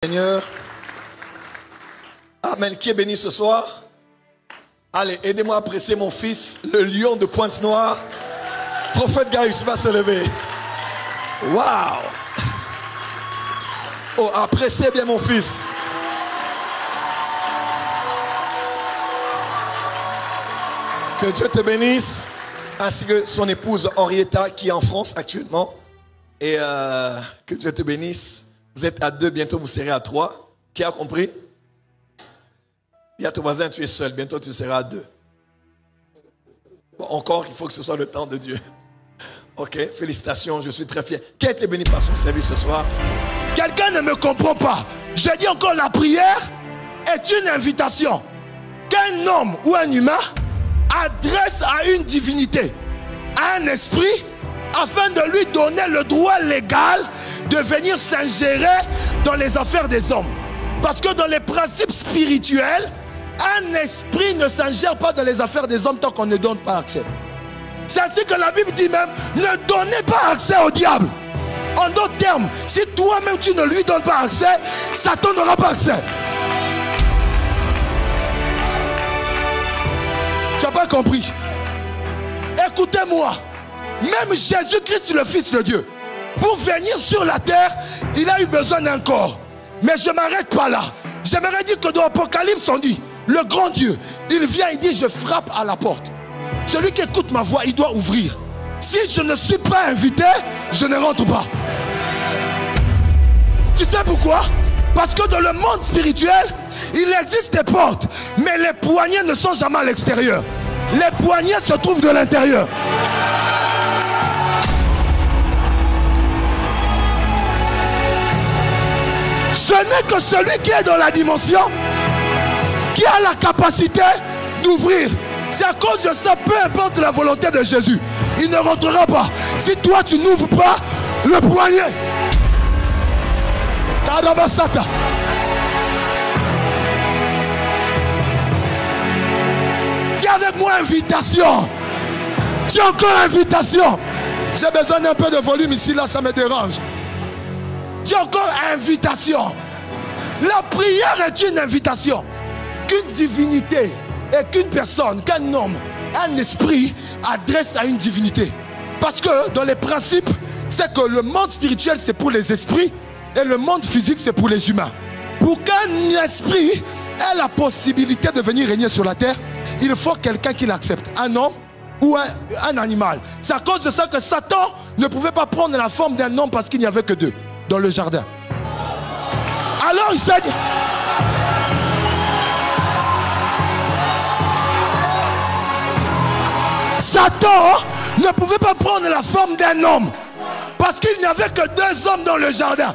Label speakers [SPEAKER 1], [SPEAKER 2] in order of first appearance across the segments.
[SPEAKER 1] Seigneur. Amen. Qui est béni ce soir? Allez, aidez-moi à apprécier mon fils, le lion de Pointe-Noire. Prophète Gaius va se lever. Waouh! Oh, appréciez bien mon fils. Que Dieu te bénisse, ainsi que son épouse Henrietta qui est en France actuellement. Et que Dieu te bénisse. Vous êtes à 2, bientôt vous serez à 3. Qui a compris? Dis à ton voisin, tu es seul, bientôt tu seras à 2. Bon, encore, il faut que ce soit le temps de Dieu. Ok, félicitations, je suis très fier. Qui a été béni par son service ce soir?
[SPEAKER 2] Quelqu'un ne me comprend pas. Je dis encore, la prière est une invitation qu'un homme ou un humain adresse à une divinité, à un esprit, afin de lui donner le droit légal de venir s'ingérer dans les affaires des hommes. Parce que dans les principes spirituels, un esprit ne s'ingère pas dans les affaires des hommes tant qu'on ne donne pas accès. C'est ainsi que la Bible dit même, ne donnez pas accès au diable. En d'autres termes, si toi-même tu ne lui donnes pas accès, Satan n'aura pas accès. Tu n'as pas compris? Écoutez-moi. Même Jésus-Christ, le Fils de Dieu, pour venir sur la terre, il a eu besoin d'un corps. Mais je ne m'arrête pas là. J'aimerais dire que dans l'Apocalypse, on dit, le grand Dieu, il vient, il dit, je frappe à la porte. Celui qui écoute ma voix, il doit ouvrir. Si je ne suis pas invité, je ne rentre pas. Tu sais pourquoi? Parce que dans le monde spirituel, il existe des portes, mais les poignées ne sont jamais à l'extérieur. Les poignées se trouvent de l'intérieur. Ce n'est que celui qui est dans la dimension qui a la capacité d'ouvrir. C'est à cause de ça, peu importe la volonté de Jésus, il ne rentrera pas. Si toi tu n'ouvres pas le poignet. Kadabasata. Dis avec moi invitation. Dis encore invitation. J'ai besoin d'un peu de volume ici, là ça me dérange. Dis encore invitation. La prière est une invitation qu'une divinité et qu'une personne, qu'un homme, un esprit adresse à une divinité. Parce que dans les principes, c'est que le monde spirituel c'est pour les esprits et le monde physique c'est pour les humains. Pour qu'un esprit ait la possibilité de venir régner sur la terre, il faut quelqu'un qui l'accepte, un homme ou un animal. C'est à cause de ça que Satan ne pouvait pas prendre la forme d'un homme parce qu'il n'y avait que 2 dans le jardin. Alors il s'est dit, Satan ne pouvait pas prendre la forme d'un homme parce qu'il n'y avait que 2 hommes dans le jardin.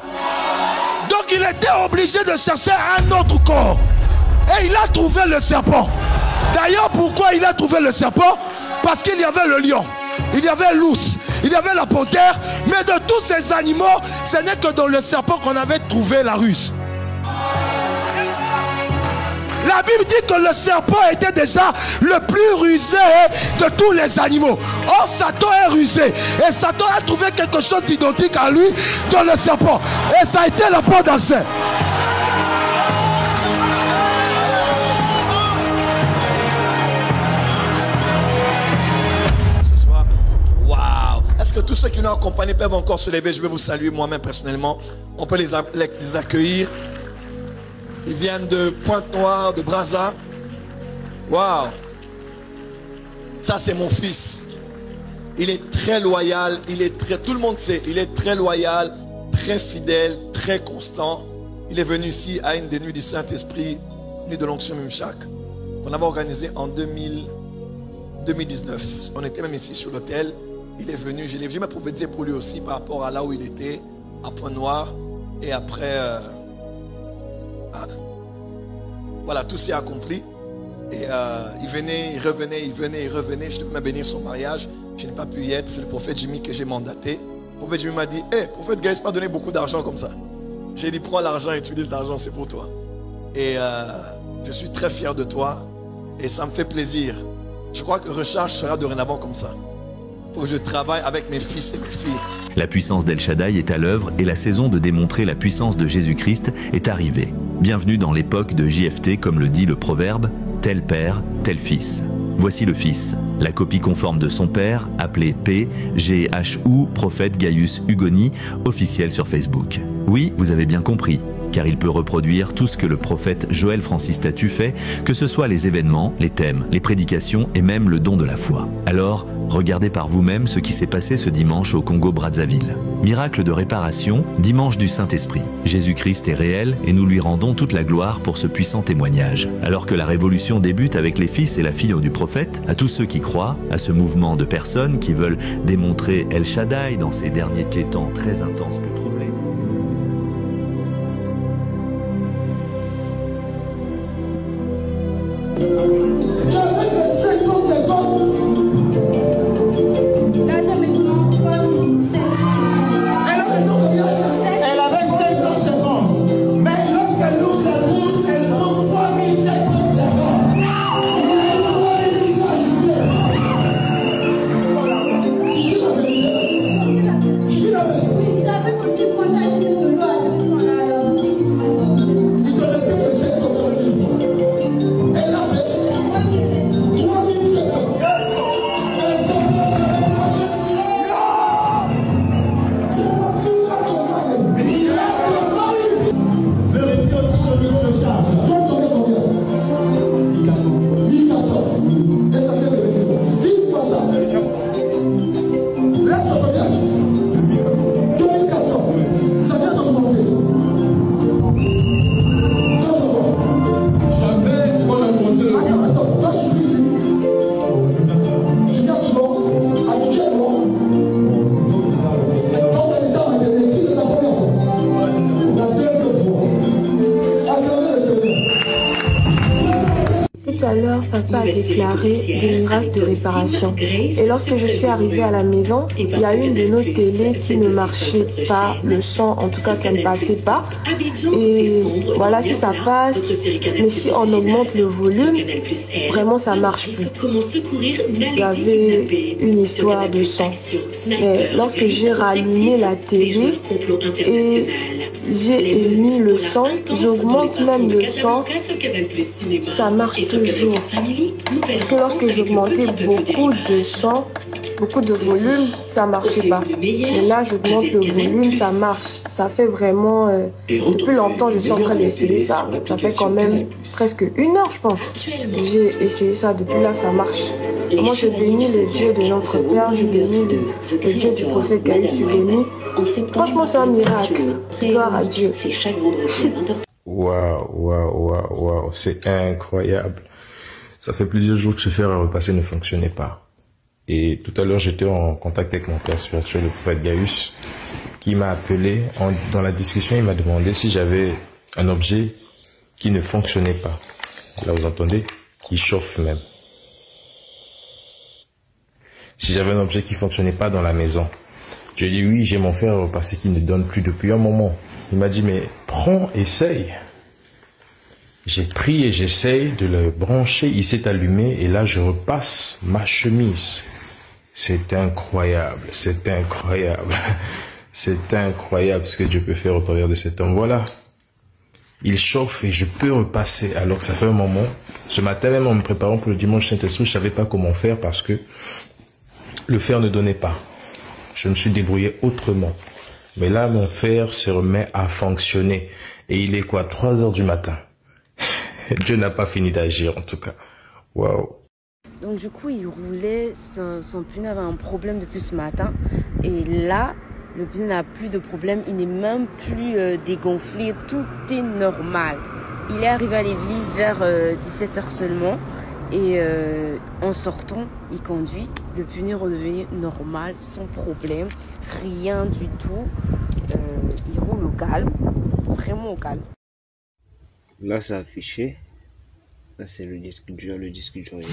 [SPEAKER 2] Donc il était obligé de chercher un autre corps. Et il a trouvé le serpent. D'ailleurs, pourquoi il a trouvé le serpent? Parce qu'il y avait le lion, il y avait l'ours, il y avait la panthère. Mais de tous ces animaux, ce n'est que dans le serpent qu'on avait trouvé la ruse. La Bible dit que le serpent était déjà le plus rusé de tous les animaux. Or, Satan est rusé. Et Satan a trouvé quelque chose d'identique à lui dans le serpent. Et ça a été la porte d'accès.
[SPEAKER 1] Ce soir, waouh! Est-ce que tous ceux qui nous accompagnent peuvent encore se lever? Je vais vous saluer moi-même personnellement. On peut les accueillir. Ils viennent de Pointe-Noire, de Brazza. Waouh! Ça, c'est mon fils. Il est très loyal. Tout le monde sait, il est très loyal, très fidèle, très constant. Il est venu ici à une des nuits du Saint-Esprit, nuit de l'onction Mimchak, qu'on avait organisée en 2019. On était même ici sur l'hôtel. Il est venu, je l'ai jamais prophétisé pour lui aussi par rapport à là où il était, à Pointe-Noire. Et après... voilà, tout s'est accompli. Et il venait, il revenait, il venait, il revenait. Je devais même bénir son mariage. Je n'ai pas pu y être. C'est le prophète Jimmy que j'ai mandaté. Le prophète Jimmy m'a dit, hé, prophète Gaius m'a donné beaucoup d'argent comme ça. J'ai dit, prends l'argent, utilise l'argent, c'est pour toi. Et je suis très fier de toi. Et ça me fait plaisir. Je crois que Recharge sera dorénavant comme ça. Faut que je travaille avec mes fils et mes filles.
[SPEAKER 3] La puissance d'El Shaddai est à l'œuvre et la saison de démontrer la puissance de Jésus-Christ est arrivée. Bienvenue dans l'époque de JFT, comme le dit le proverbe, tel père, tel fils. Voici le fils, la copie conforme de son père, appelé PGHU, prophète Gaius Ugoni, officiel sur Facebook. Oui, vous avez bien compris, car il peut reproduire tout ce que le prophète Joël Francis Tatu fait, que ce soit les événements, les thèmes, les prédications et même le don de la foi. Alors, regardez par vous-même ce qui s'est passé ce dimanche au Congo-Brazzaville. Miracle de réparation, dimanche du Saint-Esprit. Jésus-Christ est réel et nous lui rendons toute la gloire pour ce puissant témoignage. Alors que la révolution débute avec les fils et la fille du prophète, à tous ceux qui croient, à ce mouvement de personnes qui veulent démontrer El Shaddai dans ces derniers temps très intenses que troublés.
[SPEAKER 4] Papa a déclaré des miracles de réparation. Et lorsque je suis arrivée à la maison, il y a une de nos télés qui ne marchait pas, le son, en tout cas, ça ne passait pas. Et voilà, si ça passe, mais si on augmente le volume, vraiment, ça marche plus. Il y avait une histoire de son. Mais lorsque j'ai rallumé la télé et j'ai émis le son, j'augmente même le son, ça marche toujours. Parce que lorsque j'augmentais beaucoup de son, beaucoup de volume, ça marchait pas. Et là, j'augmente le volume, ça marche. Ça fait vraiment... depuis longtemps, je suis en train d'essayer ça. Ça fait quand même presque 1 heure, je pense. J'ai essayé ça. Depuis là, ça marche. Moi, je bénis le Dieu de notre Père. Je bénis le Dieu du prophète Gaius Ugoni. Franchement, c'est un miracle. Gloire à Dieu.
[SPEAKER 5] Waouh, c'est incroyable. Ça fait plusieurs jours que ce fer à repasser ne fonctionnait pas. Et tout à l'heure, j'étais en contact avec mon père spirituel, le prophète Gaius, qui m'a appelé. Dans la discussion, il m'a demandé si j'avais un objet qui ne fonctionnait pas. Là, vous entendez? Il chauffe même. Si j'avais un objet qui ne fonctionnait pas dans la maison. Je lui ai dit oui, j'ai mon fer à repasser qui ne donne plus depuis un moment. Il m'a dit mais prends, essaye. J'ai pris et j'essaye de le brancher, il s'est allumé et là je repasse ma chemise. C'est incroyable, c'est incroyable. C'est incroyable ce que Dieu peut faire au travers de cet homme. Voilà, il chauffe et je peux repasser alors que ça fait un moment. Ce matin même en me préparant pour le dimanche Saint-Esprit, je savais pas comment faire parce que le fer ne donnait pas. Je me suis débrouillé autrement. Mais là mon fer se remet à fonctionner. Et il est quoi, 3 heures du matin. Dieu n'a pas fini d'agir en tout cas. Waouh.
[SPEAKER 6] Donc du coup, il roulait, son pneu avait un problème depuis ce matin. Et là, le pneu n'a plus de problème, il n'est même plus dégonflé, tout est normal. Il est arrivé à l'église vers 17h seulement. Et en sortant, il conduit. Le pneu est redevenu normal, sans problème, rien du tout. Il roule au calme, vraiment au calme.
[SPEAKER 7] Là, c'est affiché. Là, c'est le disque dur. Le disque dur est là.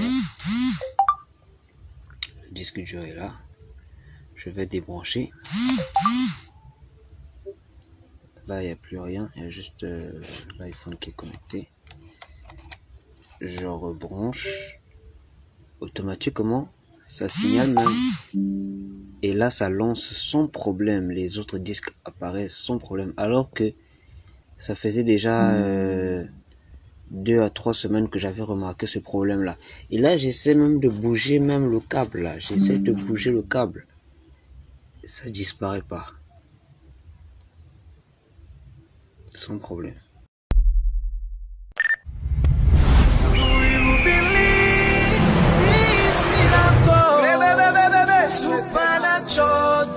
[SPEAKER 7] Le disque dur est là. Je vais débrancher. Là, il n'y a plus rien. Il y a juste l'iPhone qui est connecté. Je rebranche. Automatiquement, Ça signale même. Et là, ça lance sans problème. Les autres disques apparaissent sans problème. Alors que ça faisait déjà 2 à 3 semaines que j'avais remarqué ce problème-là. Et là, j'essaie même de bouger même le câble là. J'essaie de bouger le câble. Ça disparaît pas. Sans problème.
[SPEAKER 8] Supernatural,